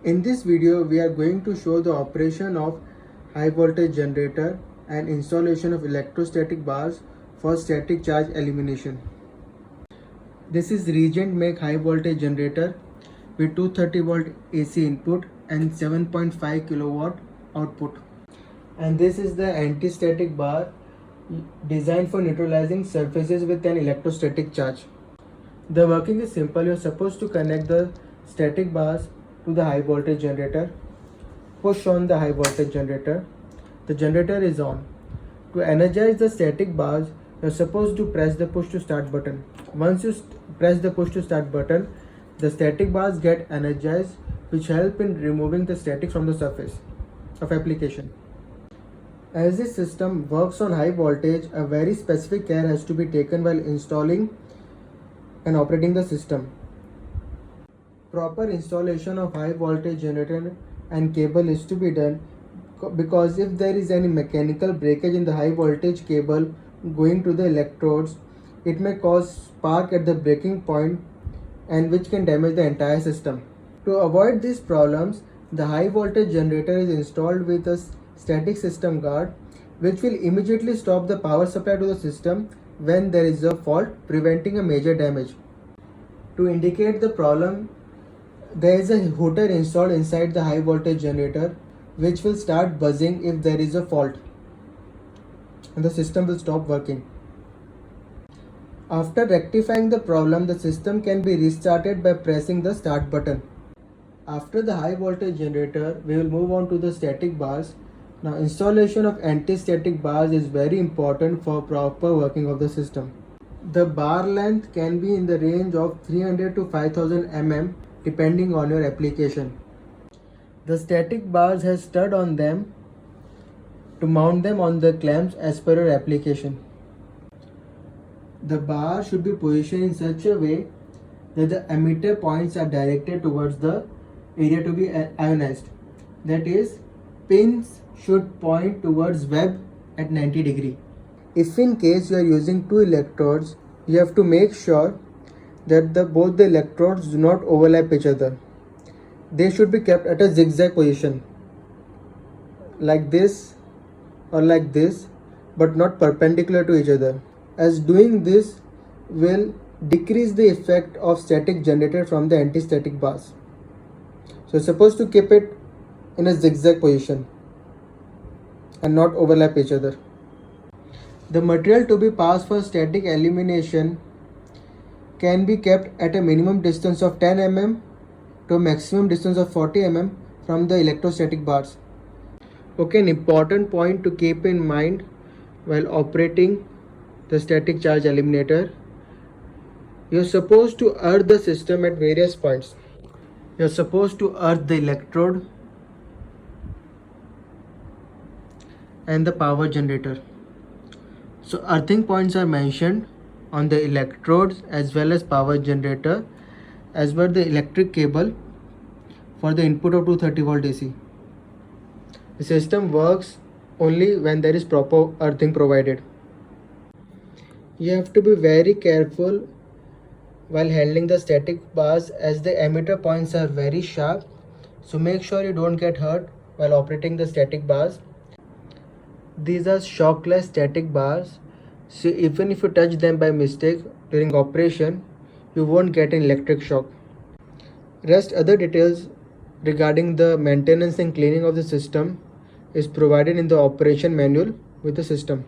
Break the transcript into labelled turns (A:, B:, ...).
A: In this video, we are going to show the operation of high voltage generator and installation of electrostatic bars for static charge elimination. This is Regent Make high voltage generator with 230 volt AC input and 7.5 kilowatt output. And this is the anti-static bar designed for neutralizing surfaces with an electrostatic charge. The working is simple. You are supposed to connect the static bars to the high voltage generator. Push on the high voltage generator. The generator is on. To energize the static bars, you are supposed to press the push to start button. Once you press the push to start button, the static bars get energized, which help in removing the static from the surface of application. As this system works on high voltage, a very specific care has to be taken while installing and operating the system. Proper installation of high voltage generator and cable is to be done, because if there is any mechanical breakage in the high voltage cable going to the electrodes, it may cause spark at the breaking point and which can damage the entire system. To avoid these problems, the high voltage generator is installed with a static system guard, which will immediately stop the power supply to the system when there is a fault, preventing a major damage. To indicate the problem, there is a hooter installed inside the high voltage generator, which will start buzzing if there is a fault, and the system will stop working. After rectifying the problem, the system can be restarted by pressing the start button. After the high voltage generator, we will move on to the static bars. Now, installation of anti-static bars is very important for proper working of the system. The bar length can be in the range of 300 to 5000 mm depending on your application. The static bars has stud on them to mount them on the clamps as per your application. The bar should be positioned in such a way that the emitter points are directed towards the area to be ionized. That is, pins should point towards web at 90 degree. If in case you are using two electrodes, you have to make sure that both the electrodes do not overlap each other. They should be kept at a zigzag position, like this or like this, but not perpendicular to each other, as doing this will decrease the effect of static generated from the anti-static bars. So you're supposed to keep it in a zigzag position and not overlap each other. The material to be passed for static elimination can be kept at a minimum distance of 10 mm to a maximum distance of 40 mm from the electrostatic bars. Okay, an important point to keep in mind while operating the static charge eliminator: you're supposed to earth the system at various points. You're supposed to earth the electrode and the power generator. So earthing points are mentioned on the electrodes as well as power generator as per the electric cable for the input of 230 volt AC. The system works only when there is proper earthing provided. You have to be very careful while handling the static bars, as the emitter points are very sharp, so make sure you don't get hurt while operating the static bars. These are shockless static bars, so even if you touch them by mistake during operation, you won't get an electric shock. Rest other details regarding the maintenance and cleaning of the system is provided in the operation manual with the system.